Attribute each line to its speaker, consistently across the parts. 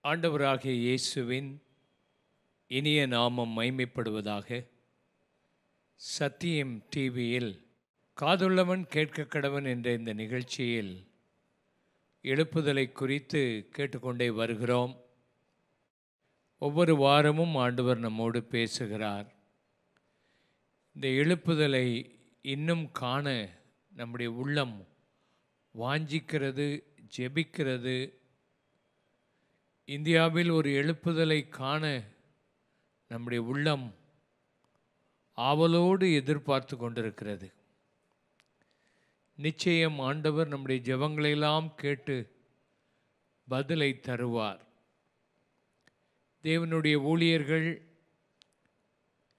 Speaker 1: ஆண்டவராகிய இயேசுவின் இனிய நாமம் மைமைப்படுவதாக. சத்தியம் டிவியில் காதுள்ளவன் கேட்க கடவன் என்ற இந்த நிகழ்ச்சியில் எழுப்புதலை குறித்து கேட்டுக்கொண்டே வருகிறோம். ஒவ்வொரு வாரமும் ஆண்டவர் நம்மோடு பேசுகிறார். இந்த எழுப்புதலை இன்னும் காண நம்முடைய உள்ளம் வாஞ்சிக்கிறது, ஜெபிக்கிறது. இந்தியாவில் ஒரு எழுப்புதலை காண நம்முடைய உள்ளம் ஆவலோடு எதிர்பார்த்து கொண்டிருக்கிறது. நிச்சயம் ஆண்டவர் நம்முடைய ஜெபங்களையெல்லாம் கேட்டு பதிலை தருவார். தேவனுடைய ஊழியர்கள்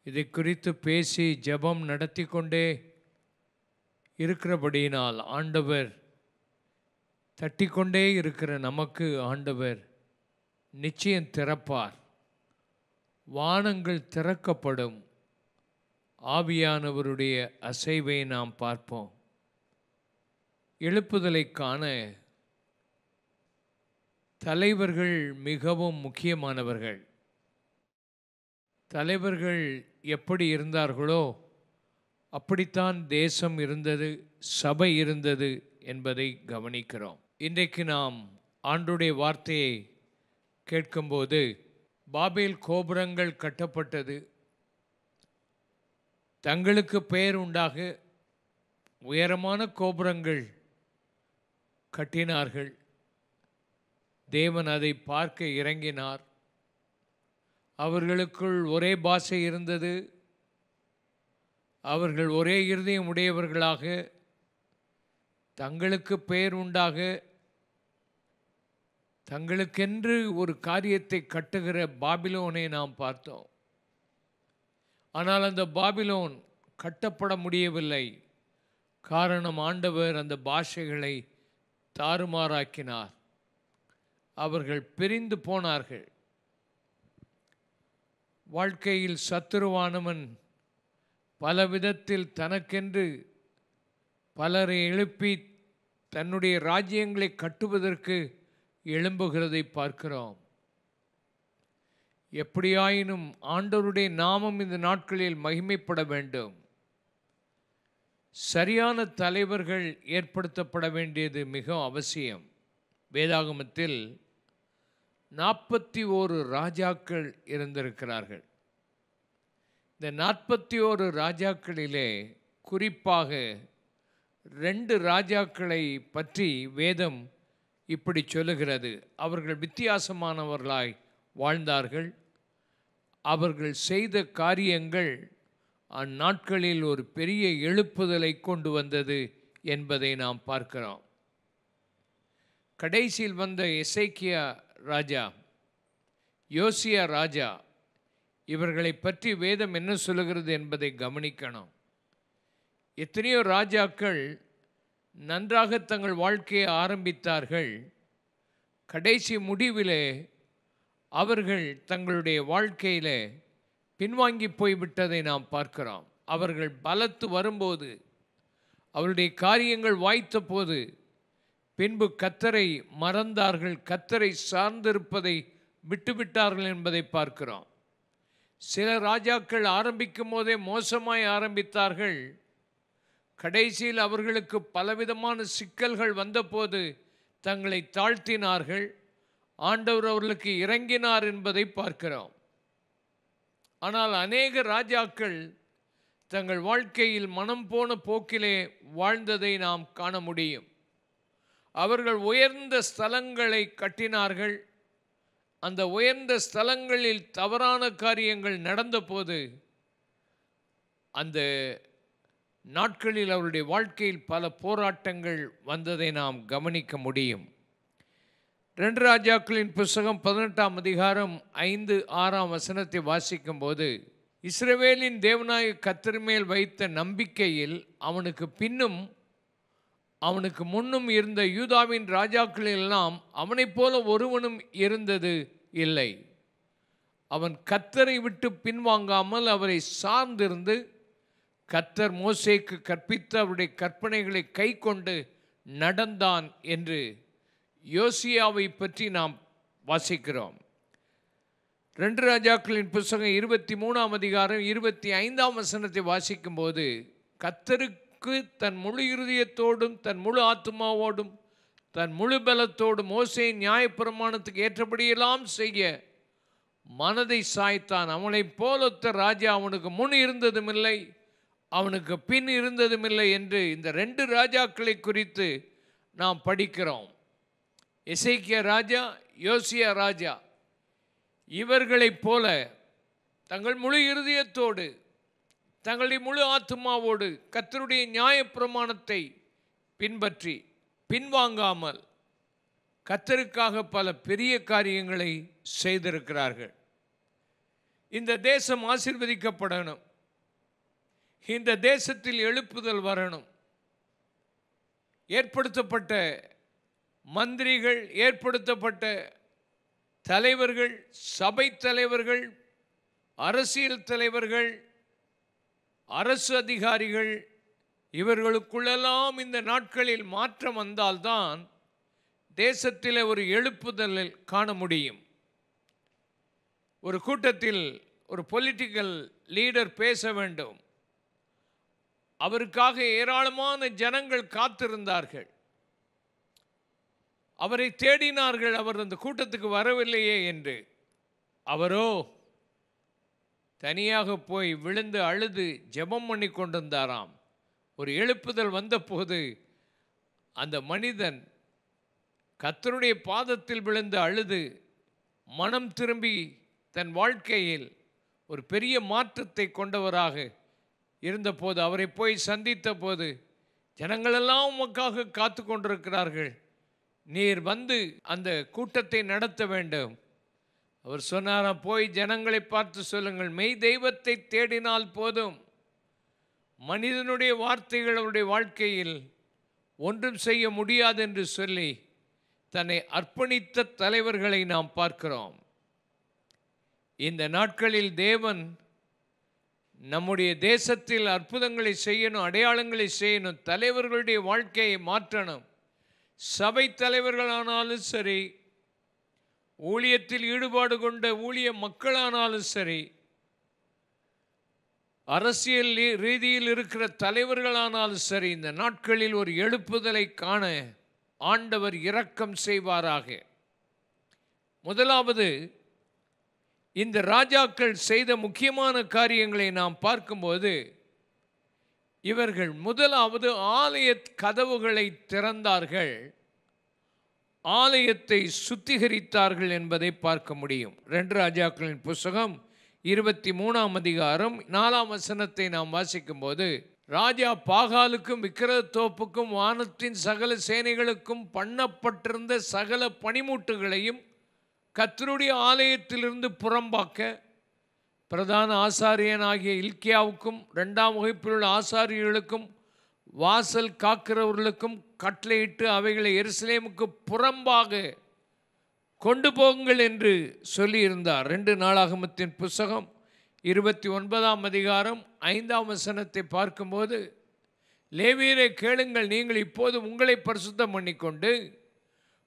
Speaker 1: இதை குறித்து பேசி ஜெபம் நடத்தி கொண்டே இருக்கிறபடியினால் ஆண்டவர் தட்டிக்கொண்டே இருக்கிற நமக்கு ஆண்டவர் நிச்சயம் திறப்பார். வானங்கள் திறக்கப்படும். ஆவியானவருடைய அசைவை நாம் பார்ப்போம். எழுப்புதலை காண தலைவர்கள் மிகவும் முக்கியமானவர்கள். தலைவர்கள் எப்படி இருந்தார்களோ அப்படித்தான் தேசம் இருந்தது, சபை இருந்தது என்பதை கவனிக்கிறோம். இன்றைக்கு நாம் ஆண்டுடைய வார்த்தையை கேட்கும்போது பாபேல் கோபுரங்கள் கட்டப்பட்டது. தங்களுக்கு பெயர் உண்டாக உயரமான கோபுரங்கள் கட்டினார்கள். தேவன் அதை பார்க்க இறங்கினார். அவர்களுக்குள் ஒரே பாஷை இருந்தது. அவர்கள் ஒரே இருதயம் உடையவர்களாக தங்களுக்கு பெயர் உண்டாக தங்களுக்கென்று ஒரு காரியத்தை கட்டுகிற பாபிலோனை நாம் பார்த்தோம். ஆனால் அந்த பாபிலோன் கட்டப்பட முடியவில்லை. காரணம், ஆண்டவர் அந்த பாஷைகளை தாறுமாறாக்கினார். அவர்கள் பிரிந்து போனார்கள். வாழ்க்கையில் சத்துருவானவன் பலவிதத்தில் தனக்கென்று பலரை எழுப்பி தன்னுடைய ராஜ்யங்களை கட்டுவதற்கு எழும்புகிறதை பார்க்கிறோம். எப்படியாயினும் ஆண்டவருடைய நாமம் இந்த நாட்களில் மகிமைப்பட வேண்டும். சரியான தலைவர்கள் ஏற்படுத்தப்பட வேண்டியது மிக அவசியம். வேதாகமத்தில் 41 ராஜாக்கள் இருந்திருக்கிறார்கள். இந்த 41 ராஜாக்களிலே குறிப்பாக 2 ராஜாக்களை பற்றி வேதம் இப்படி சொல்லுகிறது. அவர்கள் வித்தியாசமானவர்களாய் வாழ்ந்தார்கள். அவர்கள் செய்த காரியங்கள் அந்நாட்களில் ஒரு பெரிய எழுப்புதலை கொண்டு வந்தது என்பதை நாம் பார்க்கிறோம். கடைசியில் வந்த எசேக்கியா ராஜா, யோசியா ராஜா, இவர்களை பற்றி வேதம் என்ன சொல்லுகிறது என்பதை கவனிக்கணும். எத்தனையோ ராஜாக்கள் நன்றாக தங்கள் வாழ்க்கையை ஆரம்பித்தார்கள். கடைசி முடிவிலே அவர்கள் தங்களுடைய வாழ்க்கையில் பின்வாங்கி போய்விட்டதை நாம் பார்க்கிறோம். அவர்கள் பலத்து வரும்போது, அவருடைய காரியங்கள் வாய்த்த போது பின்பு கர்த்தரை மறந்தார்கள், கர்த்தரை சார்ந்திருப்பதை விட்டுவிட்டார்கள் என்பதை பார்க்கிறோம். சில ராஜாக்கள் ஆரம்பிக்கும் போதே மோசமாய் ஆரம்பித்தார்கள். கடைசியில் அவர்களுக்கு பலவிதமான சிக்கல்கள் வந்தபோது தங்களை தாழ்த்தினார்கள். ஆண்டவர் அவர்களுக்கு இறங்கினார் என்பதை பார்க்கிறோம். ஆனால் அநேக ராஜாக்கள் தங்கள் வாழ்க்கையில் மனம் போன போக்கிலே வாழ்ந்ததை நாம் காண முடியும். அவர்கள் உயர்ந்த ஸ்தலங்களை கட்டினார்கள். அந்த உயர்ந்த ஸ்தலங்களில் தவறான காரியங்கள் நடந்தபோது அந்த நாட்களில் அவருடைய வாழ்க்கையில் பல போராட்டங்கள் வந்ததை நாம் கவனிக்க முடியும். 2 ராஜாக்களின் புஸ்தகம் 18ஆம் அதிகாரம் 5-6 வசனத்தை வாசிக்கும் போது, இஸ்ரவேலின் தேவனாய கர்த்தர் மேல் வைத்த நம்பிக்கையில் அவனுக்கு பின்னும் அவனுக்கு முன்னும் இருந்த யூதாவின் ராஜாக்களெல்லாம் அவனைப் போல ஒருவனும் இருந்தது இல்லை. அவன் கர்த்தரை விட்டு பின்வாங்காமல் அவரை சார்ந்திருந்து கர்த்தர் மோசேக்கு கற்பித்த அவருடைய கற்பனைகளை கை கொண்டு நடந்தான் என்று யோசியாவை பற்றி நாம் வாசிக்கிறோம். 2 ராஜாக்களின் புத்தகம் 23ஆம் அதிகாரம் 25ஆம் வசனத்தை வாசிக்கும் போது, கர்த்தருக்கு தன் முழு இருதயத்தோடும் தன் முழு ஆத்துமாவோடும் தன் முழு பலத்தோடும் மோசேயின் நியாயப்பிரமாணத்துக்கு ஏற்றபடியெல்லாம் செய்ய மனதை சாய்த்தான். அவனைப் போலொத்த ராஜா அவனுக்கு முன் இருந்ததும் இல்லை, அவனுக்கு பின் இருந்ததும் இல்லை என்று இந்த 2 ராஜாக்களை குறித்து நாம் படிக்கிறோம். எசேக்கியா ராஜா, யோசியா ராஜா, இவர்களைப் போல தங்கள் முழு இருதயத்தோடு தங்களுடைய முழு ஆத்துமாவோடு கர்த்தருடைய நியாயப்பிரமாணத்தை பின்பற்றி பின்வாங்காமல் கர்த்தருக்காக பல பெரிய காரியங்களை செய்திருக்கிறார்கள். இந்த தேசம் ஆசீர்வதிக்கப்படணும், இந்த தேசத்தில் எழுப்புதல் வரணும். ஏற்படுத்தப்பட்ட மந்திரிகள், ஏற்படுத்தப்பட்ட தலைவர்கள், சபை தலைவர்கள், அரசியல் தலைவர்கள், அரசு அதிகாரிகள், இவர்களுக்குள்ளெல்லாம் இந்த நாட்களில் மாற்றம் வந்தால்தான் தேசத்தில் ஒரு எழுப்புதல் காண முடியும். ஒரு கூட்டத்தில் ஒரு பொலிட்டிக்கல் லீடர் பேச வேண்டும், அவருக்காக ஏராளமான ஜனங்கள் காத்திருந்தார்கள், அவரை தேடினார்கள், அவர் அந்த கூட்டத்துக்கு வரவில்லையே என்று. அவரோ தனியாக போய் விழுந்து அழுது ஜெபம் பண்ணி கொண்டிருந்தாராம். ஒரு எழுப்புதல் வந்தபோது அந்த மனிதன் கர்த்தருடைய பாதத்தில் விழுந்து அழுது மனம் திரும்பி தன் வாழ்க்கையில் ஒரு பெரிய மாற்றத்தை கொண்டவராக இருந்தபோது, அவரை போய் சந்தித்த போது, ஜனங்களெல்லாம் உமக்காக காத்து கொண்டிருக்கிறார்கள், நீர் வந்து அந்த கூட்டத்தை நடத்த வேண்டும். அவர் சொன்னாராம், போய் ஜனங்களை பார்த்து சொல்லுங்கள், மெய் தெய்வத்தை தேடினால் போதும், மனிதனுடைய வார்த்தைகள் அவருடைய வாழ்க்கையில் ஒன்றும் செய்ய முடியாது என்று சொல்லி தன்னை அர்ப்பணித்த தலைவர்களை நாம் பார்க்கிறோம். இந்த நாட்களில் தேவன் நம்முடைய தேசத்தில் அற்புதங்களை செய்யணும், அடையாளங்களை செய்யணும், தலைவர்களுடைய வாழ்க்கையை மாற்றணும். சபை தலைவர்களானாலும் சரி, ஊழியத்தில் ஈடுபாடு கொண்ட ஊழிய மக்களானாலும் சரி, அரசியல் ரீதியில் இருக்கிற தலைவர்களானாலும் சரி, இந்த நாட்களில் ஒரு எழுப்புதலை காண ஆண்டவர் இரக்கம் செய்வாராக. முதலாவது, இந்த ராஜாக்கள் செய்த முக்கியமான காரியங்களை நாம் பார்க்கும்போது, இவர்கள் முதலாவது ஆலய கதவுகளை திறந்தார்கள், ஆலயத்தை சுத்திகரித்தார்கள் என்பதை பார்க்க முடியும். 2 ராஜாக்களின் புத்தகம் 23ஆம் அதிகாரம் 4ஆம் வசனத்தை நாம் வாசிக்கும்போது, ராஜா பாகாலுக்கும் விக்கிரகத்தோப்புக்கும் வானத்தின் சகல சேனைகளுக்கும் பண்ணப்பட்டிருந்த சகல பணிமூட்டுகளையும் கர்த்தருடைய ஆலயத்திலிருந்து புறம்பாக்க பிரதான ஆசாரியனாகிய இல்க்கியாவுக்கும் 2ஆம் வகுப்பில் உள்ள ஆசாரியர்களுக்கும் வாசல் காக்கிறவர்களுக்கும் கட்டளையிட்டு அவைகளை எருசலேமுக்கு புறம்பாக கொண்டு போங்கள் என்று சொல்லியிருந்தார். 2 நாளாகமத்தின் புத்தகம் 29ஆம் அதிகாரம் 5ஆம் வசனத்தை பார்க்கும்போது, லேவியரை கேளுங்கள், நீங்கள் இப்போது உங்களை பரிசுத்தம் பண்ணிக்கொண்டு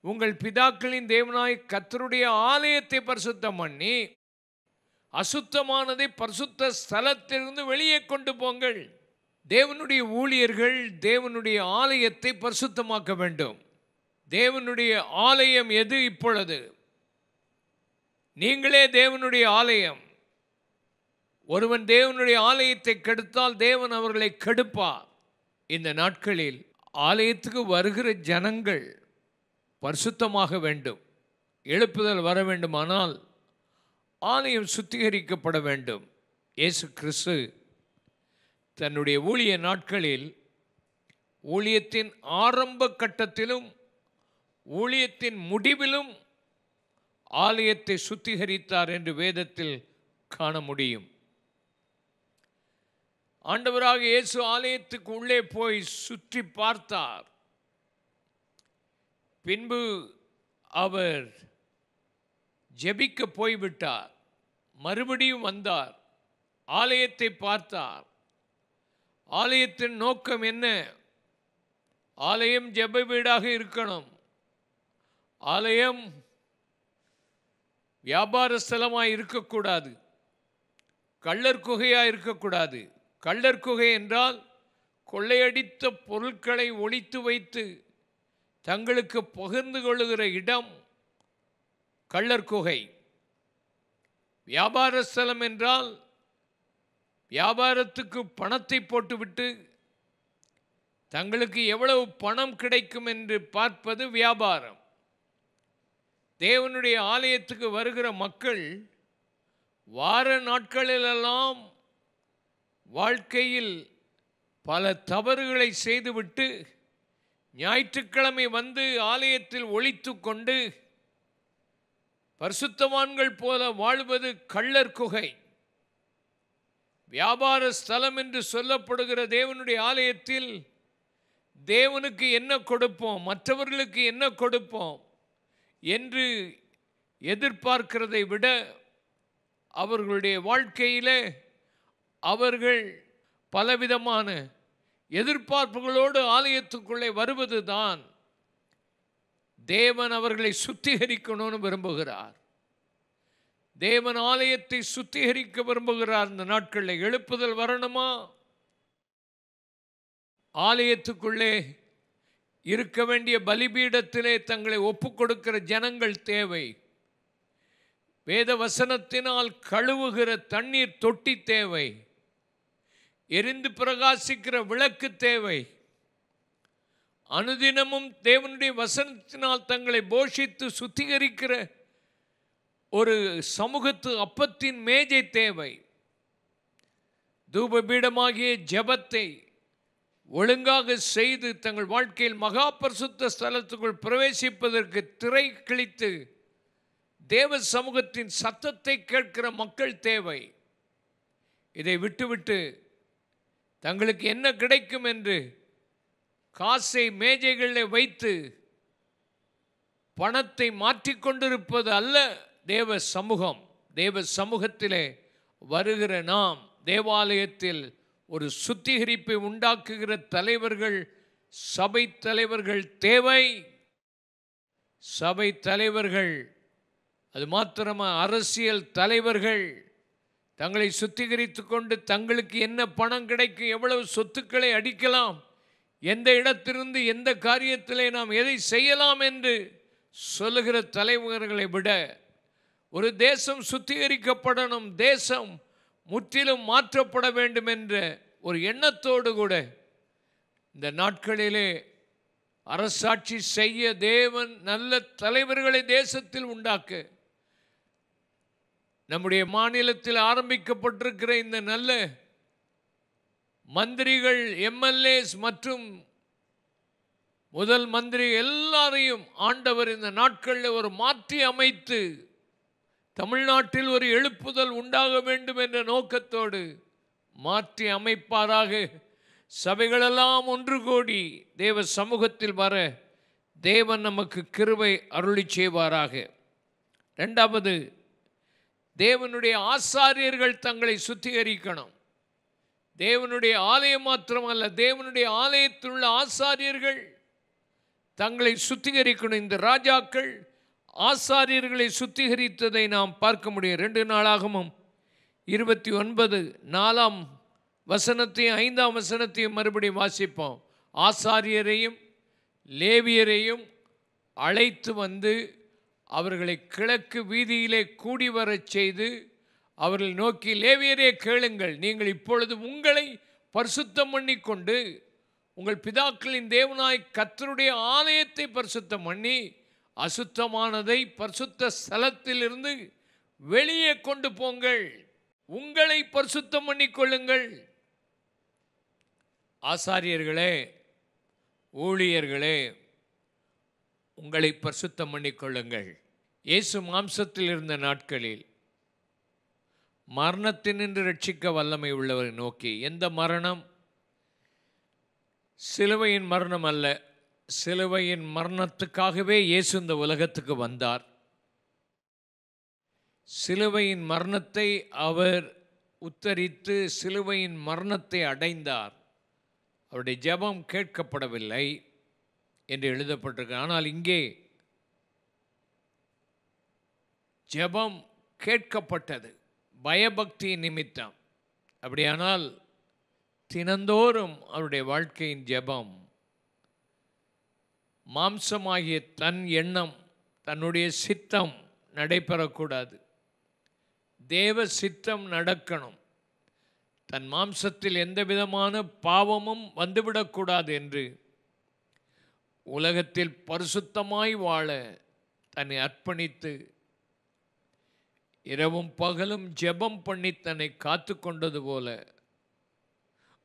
Speaker 1: உங்கள் பிதாக்களின் தேவனாய் கர்த்தருடைய ஆலயத்தை பரிசுத்தம் பண்ணி அசுத்தமானதை பரிசுத்த ஸ்தலத்திலிருந்து வெளியே கொண்டு போங்கள். தேவனுடைய ஊழியர்கள் தேவனுடைய ஆலயத்தை பரிசுத்தமாக்க வேண்டும். தேவனுடைய ஆலயம் எது? இப்பொழுது நீங்களே தேவனுடைய ஆலயம். ஒருவன் தேவனுடைய ஆலயத்தை கெடுத்தால் தேவன் அவர்களை கெடுப்பார். இந்த நாட்களில் ஆலயத்துக்கு வருகிற ஜனங்கள் பரிசுத்தமாக வேண்டும். எழுப்புதல் வர வேண்டுமானால் ஆலயம் சுத்திகரிக்கப்பட வேண்டும். இயேசு கிறிஸ்து தன்னுடைய ஊழிய நாட்களில் ஊழியத்தின் ஆரம்ப கட்டத்திலும் ஊழியத்தின் முடிவிலும் ஆலயத்தை சுத்திகரித்தார் என்று வேதத்தில் காண முடியும். ஆண்டவராக இயேசு ஆலயத்துக்கு உள்ளே போய் சுற்றி பார்த்தார். பின்பு அவர் ஜெபிக்க போய்விட்டார். மறுபடியும் வந்தார், ஆலயத்தை பார்த்தார். ஆலயத்தின் நோக்கம் என்ன? ஆலயம் ஜெப வீடாக இருக்கணும். ஆலயம் வியாபார ஸ்தலமாக இருக்கக்கூடாது, கள்ளர் குகையாக இருக்கக்கூடாது. கள்ளர் குகை என்றால் கொள்ளையடித்த பொருட்களை ஒளித்து வைத்து தங்களுக்கு பகிர்ந்து கொள்ளுகிற இடம் கள்ளர் குகை. வியாபார ஸ்தலம் என்றால் வியாபாரத்துக்கு பணத்தை போட்டுவிட்டு தங்களுக்கு எவ்வளவு பணம் கிடைக்கும் என்று பார்ப்பது வியாபாரம். தேவனுடைய ஆலயத்துக்கு வருகிற மக்கள் வார நாட்களிலெல்லாம் வாழ்க்கையில் பல தவறுகளை செய்துவிட்டு ஞாயிற்றுக்கிழமை வந்து ஆலயத்தில் ஒளித்து கொண்டு பரிசுத்தவான்கள் போல வாழ்வது கள்ளர் குகை. வியாபார ஸ்தலம் என்று சொல்லப்படுகிற தேவனுடைய ஆலயத்தில் தேவனுக்கு என்ன கொடுப்போம், மற்றவர்களுக்கு என்ன கொடுப்போம் என்று எதிர்பார்க்கிறதை விட அவர்களுடைய வாழ்க்கையில் அவர்கள் பலவிதமான எதிர்பார்ப்புகளோடு ஆலயத்துக்குள்ளே வருவது தான் தேவன் அவர்களை சுத்திகரிக்கணும்னு விரும்புகிறார். தேவன் ஆலயத்தை சுத்திகரிக்க விரும்புகிறார். இந்த நாட்களில் எழுப்புதல் வரணுமா? ஆலயத்துக்குள்ளே இருக்க வேண்டிய பலிபீடத்திலே தங்களை ஒப்பு கொடுக்கிற ஜனங்கள் தேவை. வேத வசனத்தினால் கழுவுகிற தண்ணீர் தொட்டி தேவை. எரிந்து பிரகாசிக்கிற விளக்கு தேவை. அனுதினமும் தேவனுடைய வசனத்தினால் தங்களை போஷித்து சுத்திகரிக்கிற ஒரு சமூகத்து அப்பத்தின் மேஜை தேவை. தூபபீடமாகிய ஜெபத்தை ஒழுங்காக செய்து தங்கள் வாழ்க்கையில் மகா பரிசுத்த ஸ்தலத்துக்குள் பிரவேசிப்பதற்கு திரை கிழித்து தேவ சமூகத்தின் சத்தத்தை கேட்கிற மக்கள் தேவை. இதை விட்டுவிட்டு தங்களுக்கு என்ன கிடைக்கும் என்று காசை மேஜைகளில் வைத்து பணத்தை மாற்றிக்கொண்டிருப்பது அல்ல தேவ சமூகம். தேவ சமூகத்திலே வருகிற நாம் தேவாலயத்தில் ஒரு சுத்திகரிப்பை உண்டாக்குகிற தலைவர்கள், சபை தலைவர்கள் தேவை. சபை தலைவர்கள், அது மாத்திரமா அரசியல் தலைவர்கள் தங்களை சுத்திகரித்து கொண்டு தங்களுக்கு என்ன பணம் கிடைக்கும், எவ்வளவு சொத்துக்களை அடிக்கலாம், எந்த இடத்திலிருந்து எந்த காரியத்திலே நாம் எதை செய்யலாம் என்று சொல்லுகிற தலைவர்களை விட ஒரு தேசம் சுத்திகரிக்கப்படணும், தேசம் முற்றிலும் மாற்றப்பட வேண்டும் என்ற ஒரு எண்ணத்தோடு கூட இந்த நாட்களிலே அரசாட்சி செய்ய தேவன் நல்ல தலைவர்களை தேசத்தில் உண்டாக்க நம்முடைய மாநிலத்தில் ஆரம்பிக்கப்பட்டிருக்கிற இந்த நல்ல மந்திரிகள், எம்எல்ஏஸ் மற்றும் முதல் மந்திரி எல்லாரையும் ஆண்டவர் இந்த நாட்களில் ஒரு மாற்றி அமைத்து தமிழ்நாட்டில் ஒரு எழுப்புதல் உண்டாக வேண்டும் என்ற நோக்கத்தோடு மாற்றி அமைப்பாராக. சபைகளெல்லாம் ஒன்று கூடி தேவ சமூகத்தில் வர தேவன் நமக்கு கிருபை அருளி செய்வாராக. இரண்டாவது, தேவனுடைய ஆசாரியர்கள் தங்களை சுத்திகரிக்கணும். தேவனுடைய ஆலயம் மாத்திரமல்ல, தேவனுடைய ஆலயத்தில் உள்ள ஆசாரியர்கள் தங்களை சுத்திகரிக்கணும். இந்த ராஜாக்கள் ஆசாரியர்களை சுத்திகரித்ததை நாம் பார்க்க முடியும். 2 நாளாகமும் 29 4ஆம் வசனத்தையும் 5ஆம் வசனத்தையும் மறுபடியும் வாசிப்போம். ஆசாரியரையும் லேவியரையும் அழைத்து வந்து அவர்களை கிழக்கு வீதியிலே கூடி வரச் செய்து அவர்கள் நோக்கி, லேவியரே கேளுங்கள், நீங்கள் இப்பொழுது உங்களை பரிசுத்தம் பண்ணிக்கொண்டு உங்கள் பிதாக்களின் தேவனாய் கர்த்தருடைய ஆலயத்தை பரிசுத்தம் பண்ணி அசுத்தமானதை பரிசுத்த ஸ்தலத்திலிருந்து வெளியே கொண்டு போங்கள், உங்களை பரிசுத்தம் பண்ணிக்கொள்ளுங்கள். ஆசாரியர்களே, ஊழியர்களே, உங்களை பரிசுத்தம் பண்ணிக்கொள்ளுங்கள். இயேசு மாம்சத்தில் இருந்த நாட்களில் மரணத்தினின்று ரட்சிக்க வல்லமை உள்ளவரை நோக்கி, எந்த மரணம்? சிலுவையின் மரணம் அல்ல. சிலுவையின் மரணத்துக்காகவே இயேசு இந்த உலகத்துக்கு வந்தார். சிலுவையின் மரணத்தை அவர் உத்தரித்து சிலுவையின் மரணத்தை அடைந்தார். அவருடைய ஜெபம் கேட்கப்படவில்லை என்று எழுதப்பட்டிருக்கு. ஆனால் இங்கே ஜெபம் கேட்கப்பட்டது பயபக்தி நிமித்தம். அப்படியானால் தினந்தோறும் அவருடைய வாழ்க்கையின் ஜெபம் மாம்சமாகிய தன் எண்ணம், தன்னுடைய சித்தம் நடைபெறக்கூடாது. தேவ சித்தம் நடக்கணும். தன் மாம்சத்தில் எந்த விதமான பாவமும் வந்துவிடக்கூடாது என்று உலகத்தில் பரிசுத்தமாய் வாழ தன்னை அர்ப்பணித்து இரவும் பகலும் ஜெபம் பண்ணி தன்னை காத்து கொண்டது போல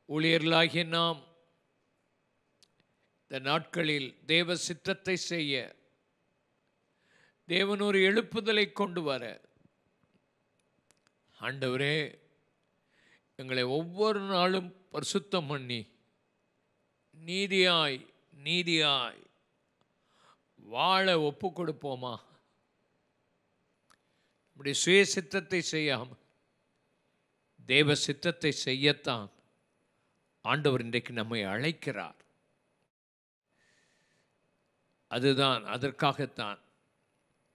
Speaker 1: ஊழியர்களாகிய நாம் இந்த நாட்களில் தேவ சித்தத்தை செய்ய தேவன் ஒரு எழுப்புதலை கொண்டு வர, ஆண்டவரே எங்களை ஒவ்வொரு நாளும் பரிசுத்தம் பண்ணி நீதியாய் நீதியாய் வாழ ஒப்பு கொடுப்போமா? நம்முடைய சுய சித்தத்தை செய்யாமல் தேவ சித்தத்தை செய்யத்தான் ஆண்டவர் இன்றைக்கு நம்மை அழைக்கிறார். அதுதான், அதற்காகத்தான்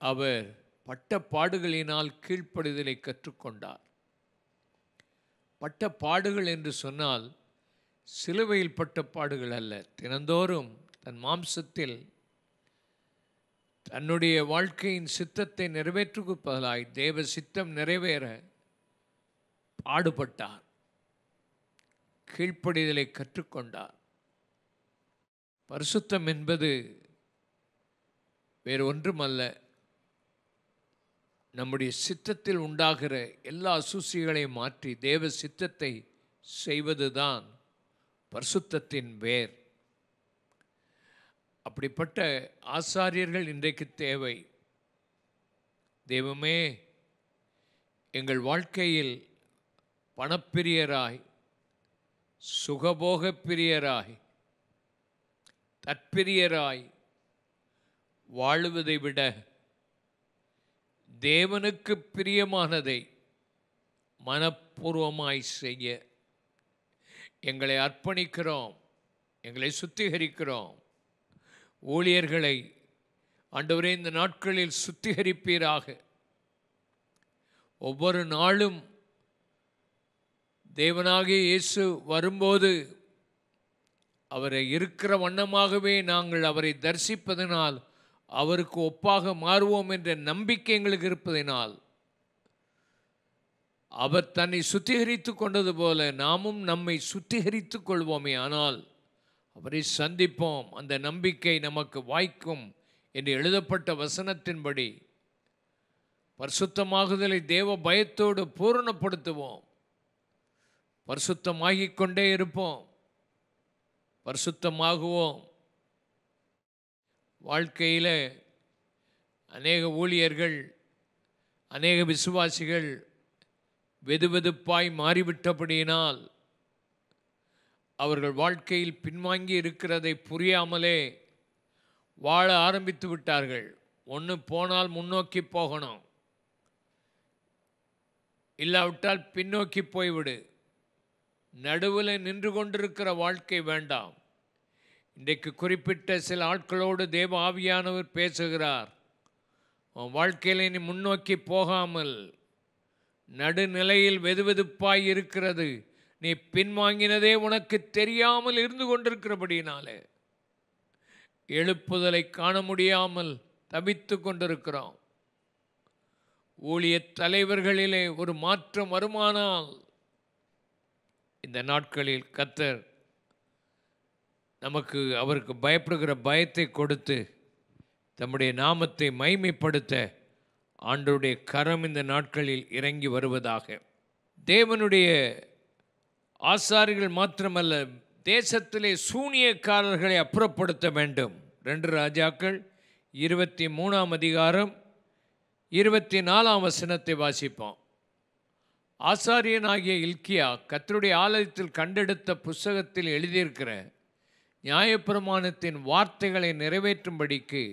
Speaker 1: அவர் பட்ட பாடுகளினால் கீழ்ப்படிதலை கற்றுக்கொண்டார். பட்ட பாடுகள் என்று சொன்னால் சிலுவையில் பட்ட பாடுகள் அல்ல. தினந்தோறும் தன் மாம்சத்தில் தன்னுடைய வாழ்க்கையின் சித்தத்தை நிறைவேற்றுவதற்காய் தேவ சித்தம் நிறைவேற பாடுபட்டார், கீழ்ப்படிதலை கற்றுக்கொண்டார். பரிசுத்தம் என்பது வேறு ஒன்றுமல்ல, நம்முடைய சித்தத்தில் உண்டாகிற எல்லா அசூசிகளையும் மாற்றி தேவ சித்தத்தை செய்வதுதான் பரிசுத்தத்தின் வேர். அப்படிப்பட்ட ஆசாரியர்கள் இன்றைக்கு தேவை. தெய்வமே, எங்கள் வாழ்க்கையில் பணப்பிரியராய், சுகபோக பிரியராய், தற்பிரியராய் வாழுவதை விட தேவனுக்கு பிரியமானதை மனப்பூர்வமாய் செய்ய எங்களை அர்ப்பணிக்கிறோம், எங்களை சுத்திகரிக்கிறோம். ஊழியர்களை ஆண்டவரே இந்த நாட்களில் சுத்திகரிப்பீராக. ஒவ்வொரு நாளும் தேவனாகிய இயேசு வரும்போது அவரை இருக்கிற வண்ணமாகவே நாங்கள் அவரை தரிசிப்பதனால் அவருக்கு ஒப்பாக மாறுவோம் என்ற நம்பிக்கை எங்களுக்கு இருப்பதனால், அவர் தன்னை சுத்திகரித்து கொண்டது போல நாமும் நம்மை சுத்திகரித்து கொள்வோமே. ஆனால் அவரை சந்திப்போம், அந்த நம்பிக்கை நமக்கு வாய்க்கும் என்று எழுதப்பட்ட வசனத்தின்படி பரிசுத்தமாகுதலை தேவ பயத்தோடு பூரணப்படுத்துவோம். பரிசுத்தமாகிக் கொண்டே இருப்போம், பரிசுத்தமாகுவோம். வாழ்க்கையில் அநேக ஊழியர்கள், அநேக விசுவாசிகள் வெதுவெதுப்பாய் மாறிவிட்டபடியினால் அவர்கள் வாழ்க்கையில் பின்வாங்கி இருக்கிறதை புரியாமலே வாழ ஆரம்பித்து விட்டார்கள். ஒன்று போனால் முன்னோக்கி போகணும், இல்லாவிட்டால் பின்னோக்கி போய்விடு. நடுவில் நின்று கொண்டிருக்கிற வாழ்க்கை வேண்டாம். இன்றைக்கு குறிப்பிட்ட சில ஆட்களோடு தேவ ஆவியானவர் பேசுகிறார். உன் வாழ்க்கையில் நீ முன்னோக்கி போகாமல் நடுநிலையில் வெதுவெதுப்பாய் இருக்கிறது, நீ பின்வாங்கினதே உனக்கு தெரியாமல் இருந்து கொண்டிருக்கிறபடினாலே எழுப்புதலை காண முடியாமல் தவித்து கொண்டிருக்கிறோம். ஊழிய தலைவர்களிலே ஒரு மாற்றம் வருமானால் இந்த நாட்களில் கர்த்தர் நமக்கு அவருக்கு பயப்படுகிற பயத்தை கொடுத்து தம்முடைய நாமத்தை மைமைப்படுத்த ஆண்டவருடைய கரம் இந்த நாட்களில் இறங்கி வருவதாக. தேவனுடைய ஆசாரிகள் மாத்திரமல்ல, தேசத்திலே சூனியக்காரர்களை அப்புறப்படுத்த வேண்டும். 2 ராஜாக்கள் 23 24 வசனத்தை வாசிப்போம். ஆசாரியனாகிய இல்க்கியா கர்த்தருடைய ஆலயத்தில் கண்டெடுத்த புஸ்தகத்தில் எழுதியிருக்கிற நியாயப்பிரமாணத்தின் வார்த்தைகளை நிறைவேற்றும்படிக்கு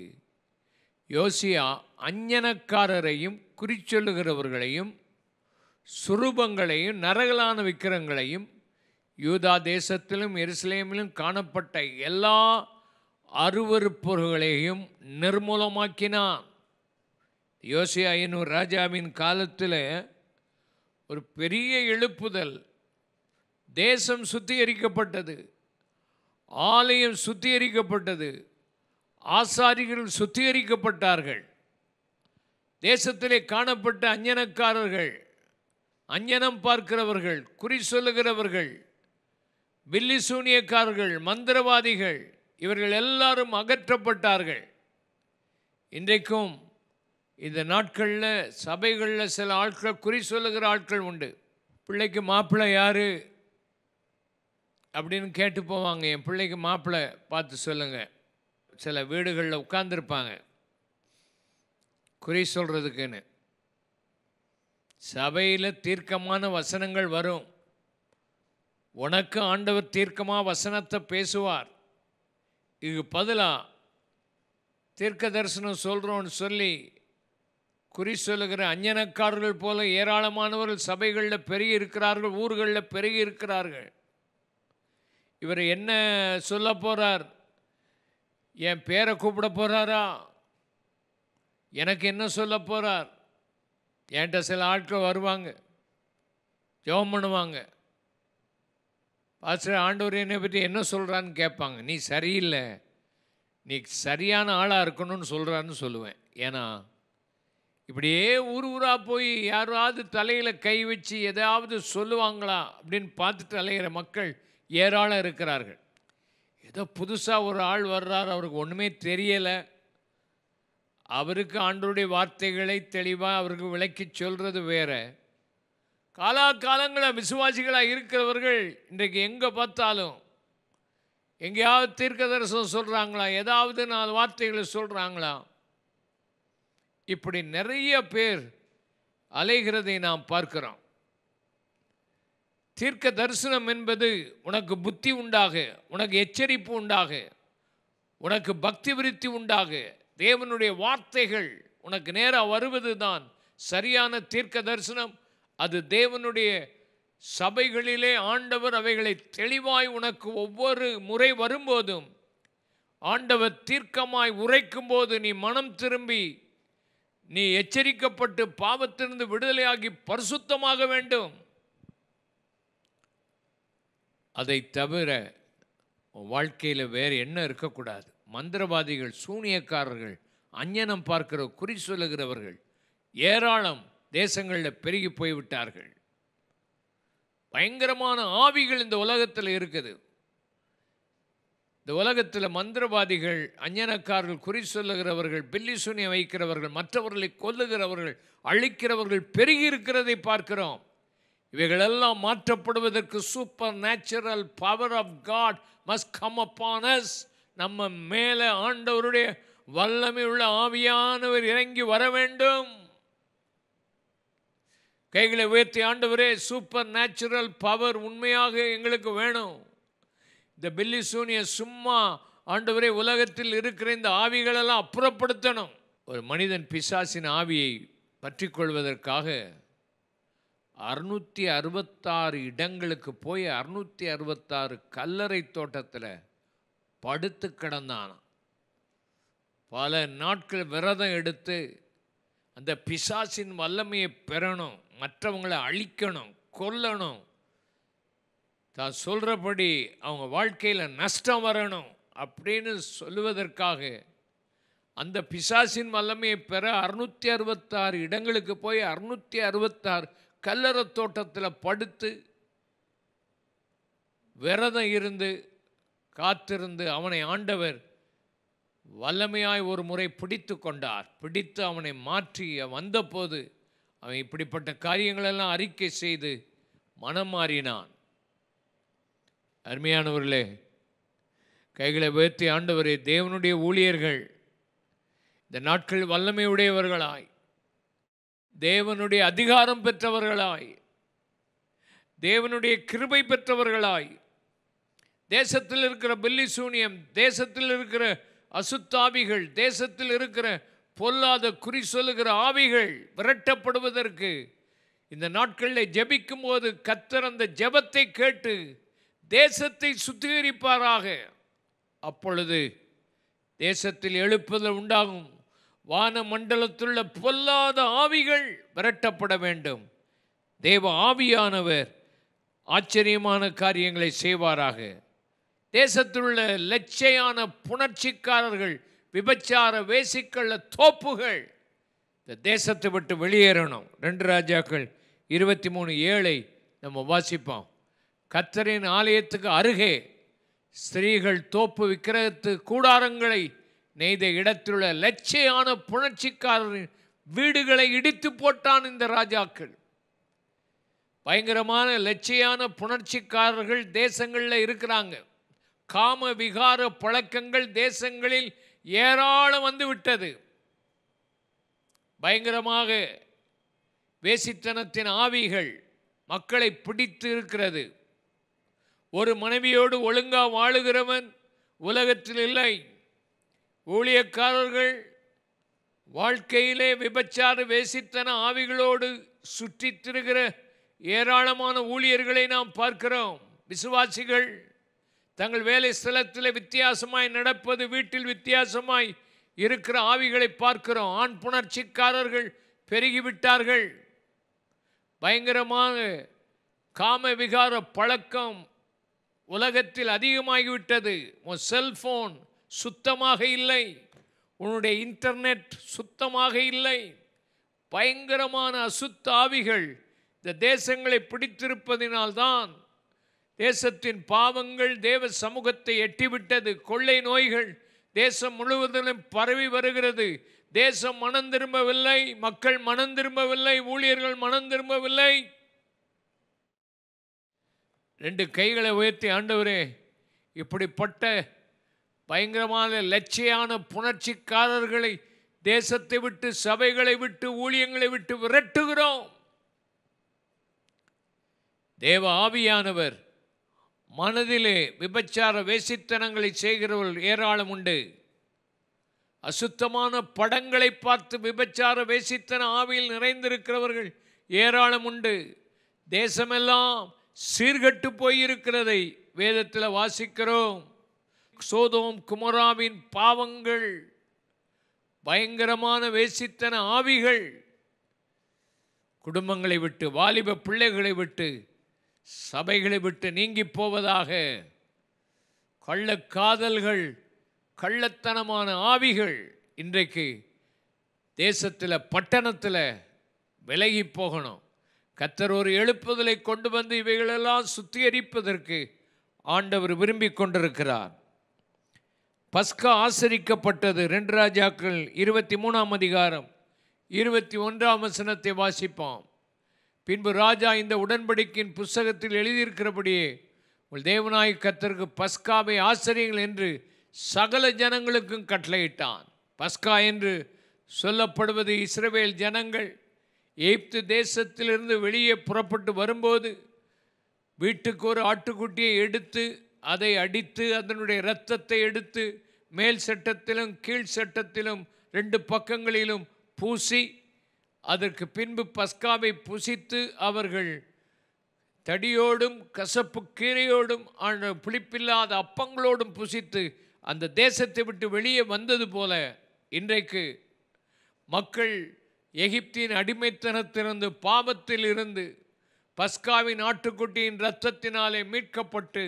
Speaker 1: யோசியா அஞ்ஞனக்காரரையும் குறிச்சொல்லுகிறவர்களையும் சுரூபங்களையும் நரகலான விக்கிரங்களையும் யூதா தேசத்திலும் எருசலேமிலும் காணப்பட்ட எல்லா அருவருப்பொருள்களையும் நிர்மூலமாக்கினான். யோசியா என்னும் ராஜாவின் காலத்தில் ஒரு பெரிய எழுப்புதல், தேசம் சுத்திகரிக்கப்பட்டது, ஆலயம் சுத்திகரிக்கப்பட்டது, ஆசாரிகள் சுத்திகரிக்கப்பட்டார்கள். தேசத்திலே காணப்பட்ட அஞ்ஞனக்காரர்கள், அஞ்ஞனம் பார்க்கிறவர்கள், குறி சொல்லுகிறவர்கள், பில்லி சூனியக்காரர்கள், மந்திரவாதிகள், இவர்கள் எல்லாரும் அகற்றப்பட்டார்கள். இன்றைக்கும் இந்த நாட்களில் சபைகளில் சில ஆட்கள் குறி சொல்லுகிற ஆட்கள் உண்டு. பிள்ளைக்கு மாப்பிள்ளை யார் அப்படின்னு கேட்டு போவாங்க. என் பிள்ளைக்கு மாப்பிள்ளை பார்த்து சொல்லுங்கள். சில வீடுகளில் உட்கார்ந்துருப்பாங்க குறி சொல்கிறதுக்குன்னு. சபையில் தீர்க்கமான வசனங்கள் வரும். உனக்கு ஆண்டவர் தீர்க்கமாக வசனத்தை பேசுவார். இது பதிலாக தீர்க்க தரிசனம் சொல்கிறோன்னு சொல்லி குறி சொல்லுகிற அஞ்ஞனக்காரர்கள் போல ஏராளமானவர்கள் சபைகளில் பெருகி இருக்கிறார்கள், ஊர்களில் பெருகி இருக்கிறார்கள். இவர் என்ன சொல்ல போகிறார்? என் பேரை கூப்பிட போகிறாரா? எனக்கு என்ன சொல்ல போகிறார்? என்கிட்ட சில ஆட்கள் வருவாங்க, ஜெபம் பண்ணுவாங்க. பாஸ்டர், ஆண்டவர் என்னை பற்றி என்ன சொல்கிறான்னு கேட்பாங்க. நீ சரியில்லை, நீ சரியான ஆளாக இருக்கணும்னு சொல்கிறான்னு சொல்லுவேன். ஏன்னா இப்படியே ஊராக போய் யாராவது தலையில் கை வச்சு எதாவது சொல்லுவாங்களா அப்படின்னு பார்த்துட்டு அலைகிற மக்கள் ஏராளம் இருக்கிறார்கள். ஏதோ புதுசாக ஒரு ஆள் வர்றார், அவருக்கு ஒன்றுமே தெரியலை, அவருக்கு ஆண்டவருடைய வார்த்தைகளை தெளிவாக அவருக்கு விளக்கி சொல்கிறது வேறு. காலாகாலங்களில் விசுவாசிகளாக இருக்கிறவர்கள் இன்றைக்கு எங்கே பார்த்தாலும் எங்கேயாவது தீர்க்க தரிசனம் சொல்கிறாங்களா, ஏதாவது 4 வார்த்தைகளை சொல்கிறாங்களா, இப்படி நிறைய பேர் அலைகிறதை நாம் பார்க்கிறோம். தீர்க்க தரிசனம் என்பது உனக்கு புத்தி உண்டாக, உனக்கு எச்சரிப்பு உண்டாக, உனக்கு பக்தி விருத்தி உண்டாக, தேவனுடைய வார்த்தைகள் உனக்கு நேராக வருவது தான் சரியான தீர்க்க தரிசனம். அது தேவனுடைய சபைகளிலே ஆண்டவர் அவைகளை தெளிவாய் உனக்கு ஒவ்வொரு முறை வரும்போதும் ஆண்டவர் தீர்க்கமாய் உரைக்கும் போது நீ மனம் திரும்பி நீ எச்சரிக்கப்பட்டு பாவத்திலிருந்து விடுதலையாகி பரிசுத்தமாக வேண்டும். அதை தவிர வாழ்க்கையில் வேறு என்ன இருக்கக்கூடாது. மந்திரவாதிகள், சூனியக்காரர்கள், அஞ்ஞனம் பார்க்கிற குறி சொல்லுகிறவர்கள் ஏராளம் தேசங்களில் பெருகி போய்விட்டார்கள். பயங்கரமான ஆவிகள் இந்த உலகத்தில் இருக்குது. இந்த உலகத்தில் மந்திரவாதிகள், அஞ்ஞனக்காரர்கள், குறி சொல்லுகிறவர்கள், பில்லி சூனியம் வைக்கிறவர்கள், மற்றவர்களை கொல்லுகிறவர்கள், அழிக்கிறவர்கள் பெருகி இருக்கிறதை பார்க்கிறோம். இவைகளெல்லாம் மாற்றப்படுவதற்கு supernatural power of God must come upon us. நம்ம மேலே ஆண்டவருடைய வல்லமை உள்ள ஆவியானவர் இறங்கி வர வேண்டும். கைகளை உயர்த்தி, ஆண்டவரே, சூப்பர் நேச்சுரல் பவர் உண்மையாக எங்களுக்கு வேணும். இந்த பில்லி சூனிய சும்மா ஆண்டவரே உலகத்தில் இருக்கிற இந்த ஆவிகளெல்லாம் அப்புறப்படுத்தணும். ஒரு மனிதன் பிசாசின் ஆவியை பற்றி கொள்வதற்காக 666 இடங்களுக்கு போய் 666 கல்லறை தோட்டத்தில் படுத்து கிடந்தான். பல நாட்கள் விரதம் எடுத்து அந்த பிசாசின் வல்லமையை பெறணும், மற்றவங்களை அழிக்கணும், கொல்லணும், தான் சொல்கிறபடி அவங்க வாழ்க்கையில் நஷ்டம் வரணும் அப்படின்னு சொல்லுவதற்காக அந்த பிசாசின் வல்லமையை பெற 666 இடங்களுக்கு போய் 666 கல்லறை தோட்டத்தில் படுத்து விரதம் இருந்து காத்திருந்து அவனை ஆண்டவர் வல்லமையாய் ஒரு முறை பிடித்து கொண்டார். பிடித்து அவனை மாற்றி வந்தபோது அவன் இப்படிப்பட்ட காரியங்களெல்லாம் அறிக்கை செய்து மனம் மாறினான். அருமையானவர்களே, கைகளை உயர்த்தி, ஆண்டவரே, தேவனுடைய ஊழியர்கள் இந்த நாட்கள் வல்லமை உடையவர்களாய், தேவனுடைய அதிகாரம் பெற்றவர்களாய், தேவனுடைய கிருபை பெற்றவர்களாய், தேசத்தில் இருக்கிற பில்லி சூனியம், தேசத்தில் இருக்கிற அசுத்தாவிகள், தேசத்தில் இருக்கிற பொல்லாத குறி சொல்லுகிற ஆவிகள் விரட்டப்படுவதற்கு இந்த நாட்களில் ஜெபிக்கும் போது கர்த்தர் அந்த ஜெபத்தை கேட்டு தேசத்தை சுத்திகரிப்பாராக. அப்பொழுது தேசத்தில் எழுப்புதல் உண்டாகும், வான மண்டலத்துள்ள பொல்லாத ஆவிகள் விரட்டப்பட வேண்டும். தேவ ஆவியானவர் ஆச்சரியமான காரியங்களை செய்வாராக. தேசத்திலுள்ள லட்சையான புணர்ச்சிக்காரர்கள், விபச்சார வேசிக்கள்ள தோப்புகள் இந்த தேசத்தை விட்டு வெளியேறணும். 2 ராஜாக்கள் 23:7 நம்ம வாசிப்போம். கர்த்தரின் ஆலயத்துக்கு அருகே ஸ்திரீகள் தோப்பு விக்கிரகத்து கூடாரங்களை நெய்த இடத்திலுள்ள லட்சையான புணர்ச்சிக்காரரின் வீடுகளை இடித்து போட்டான் இந்த ராஜாக்கள். பயங்கரமான லட்சையான புணர்ச்சிக்காரர்கள் தேசங்களில் இருக்கிறாங்க. காம விகார பழக்கங்கள் தேசங்களில் ஏராளம் வந்து விட்டது. பயங்கரமாக வேசித்தனத்தின் ஆவிகள் மக்களை பிடித்து இருக்கிறது. ஒரு மனைவியோடு ஒழுங்கா வாழுகிறவன் உலகத்தில் இல்லை. ஊழியக்காரர்கள் வாழ்க்கையிலே விபச்சார வேசித்தன ஆவிகளோடு சுற்றி திரிகிற ஏராளமான ஊழியர்களை நாம் பார்க்கிறோம். விசுவாசிகள் தங்கள் வேலை ஸ்தலத்தில் வித்தியாசமாய் நடப்பது, வீட்டில் வித்தியாசமாய் இருக்கிற ஆவிகளை பார்க்கிறோம். ஆண் புணர்ச்சிக்காரர்கள் பெருகிவிட்டார்கள். பயங்கரமான காம விகார பழக்கம் உலகத்தில் அதிகமாகிவிட்டது. உன் செல்போன் சுத்தமாக இல்லை, உன்னுடைய இன்டர்நெட் சுத்தமாக இல்லை. பயங்கரமான அசுத்த ஆவிகள் இந்த தேசங்களை பிடித்திருப்பதினால்தான் தேசத்தின் பாவங்கள் தேவ சமூகத்தை எட்டிவிட்டது. கொள்ளை நோய்கள் தேசம் முழுவதிலும் பரவி வருகிறது. தேசம் மனம் திரும்பவில்லை, மக்கள் மனம் திரும்பவில்லை, ஊழியர்கள் மனம் திரும்பவில்லை. 2 கைகளை உயர்த்தி, ஆண்டவரே, இப்படிப்பட்ட பயங்கரமான லட்சியான புணர்ச்சிக்காரர்களை தேசத்தை விட்டு, சபைகளை விட்டு, ஊழியங்களை விட்டு விரட்டுகிறோம். தேவ ஆவியானவர் மனதிலே விபச்சார வேசித்தனங்களை செய்கிறவர்கள் ஏராளம் உண்டு. அசுத்தமான படங்களை பார்த்து விபச்சார வேசித்தன ஆவியில் நிறைந்திருக்கிறவர்கள் ஏராளம் உண்டு. தேசமெல்லாம் சீர்கட்டு போயிருக்கிறதை வேதத்தில் வாசிக்கிறோம். சோதோம் குமராவின் பாவங்கள், பயங்கரமான வேசித்தன ஆவிகள் குடும்பங்களை விட்டு, வாலிப பிள்ளைகளை விட்டு, சபைகளை விட்டு நீங்கி போவதாக. கள்ளக்காதல்கள், கள்ளத்தனமான ஆவிகள் இன்றைக்கு தேசத்தில், பட்டணத்தில் விலகி போகணும். கர்த்தர் ஒரு எழுப்புதலை கொண்டு வந்து இவைகளெல்லாம் சுத்திகரிப்பதற்கு ஆண்டவர் விரும்பி கொண்டிருக்கிறார். பஸ்கா ஆசரிக்கப்பட்டது. 2 ராஜாக்கள் 23 21 வாசிப்போம். பின்பு ராஜா இந்த உடன்படிக்கையின் புஸ்தகத்தில் எழுதியிருக்கிறபடியே உங்கள் தேவனாய் கர்த்தருக்கு பஸ்காவை ஆசரியுங்கள் என்று சகல ஜனங்களுக்கும் கட்டளையிட்டான். பஸ்கா என்று சொல்லப்படுவது இஸ்ரவேல் ஜனங்கள் எகிப்து தேசத்திலிருந்து வெளியே புறப்பட்டு வரும்போது வீட்டுக்கு ஒரு ஆட்டுக்குட்டியை எடுத்து அதை அடித்து அதனுடைய இரத்தத்தை எடுத்து மேல் சட்டத்திலும் கீழ் சட்டத்திலும் 2 பக்கங்களிலும் பூசி, அதற்கு பின்பு பஸ்காவை புசித்து அவர்கள் தடியோடும் கசப்பு கீரையோடும் புளிப்பில்லாத அப்பங்களோடும் புசித்து அந்த தேசத்தை விட்டு வெளியே வந்தது போல இன்றைக்கு மக்கள் எகிப்தின் அடிமைத்தனத்திலிருந்து, பாவத்தில் இருந்து பஸ்காவின் ஆட்டுக்குட்டியின் இரத்தத்தினாலே மீட்கப்பட்டு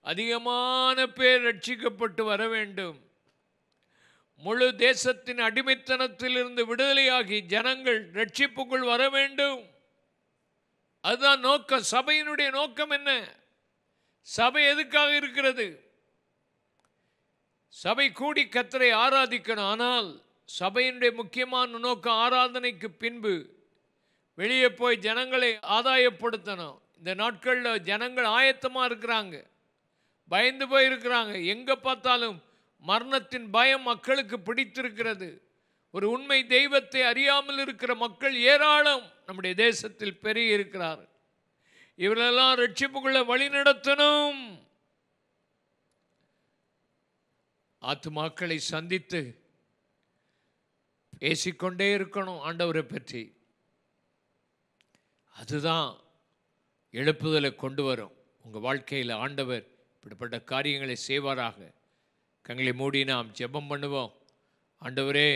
Speaker 1: அதிகமான பேர் ரட்சிக்கப்பட்டு வர வேண்டும். முழு தேசத்தின் அடிமைத்தனத்திலிருந்து விடுதலையாகி ஜனங்கள் ரட்சிப்புக்குள் வர வேண்டும். அதுதான் நோக்கம். சபையினுடைய நோக்கம் என்ன? சபை எதுக்காக இருக்கிறது? சபை கூடி கர்த்தரை ஆராதிக்கணும். ஆனால் சபையினுடைய முக்கியமான நோக்கம் ஆராதனைக்கு பின்பு வெளியே போய் ஜனங்களை ஆதாயப்படுத்தணும். இந்த நாட்களில் ஜனங்கள் ஆயத்தமாக இருக்கிறாங்க, பயந்து போயிருக்கிறாங்க. எங்கே பார்த்தாலும் மரணத்தின் பயம் மக்களுக்கு பிடித்திருக்கிறது. ஒரு உண்மை தெய்வத்தை அறியாமல் இருக்கிற மக்கள் ஏராளம் நம்முடைய தேசத்தில் பெருகி இருக்கிறார். இவரெல்லாம் ரட்சிப்புக்குள்ள வழி நடத்தணும். ஆத்துமாக்களை சந்தித்து பேசிக்கொண்டே இருக்கணும் ஆண்டவரை பற்றி. அதுதான் எழுப்புதலை கொண்டு வரும் உங்கள் வாழ்க்கையில். ஆண்டவர் இப்படிப்பட்ட காரியங்களை செய்வாராக. கண்களை மூடி நாம் ஜெபம் பண்ணுவோம். ஆண்டவரே,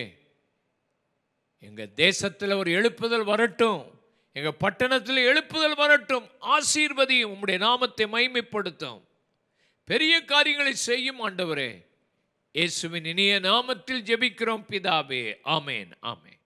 Speaker 1: எங்கள் தேசத்தில் ஒரு எழுப்புதல் வரட்டும், எங்கள் பட்டணத்தில் எழுப்புதல் வரட்டும். ஆசீர்வதியும், உம்முடைய நாமத்தை மகிமைப்படுத்தும், பெரிய காரியங்களை செய்யும் ஆண்டவரே. இயேசுவின் இனிய நாமத்தில் ஜெபிக்கிறோம் பிதாவே. ஆமேன், ஆமேன்.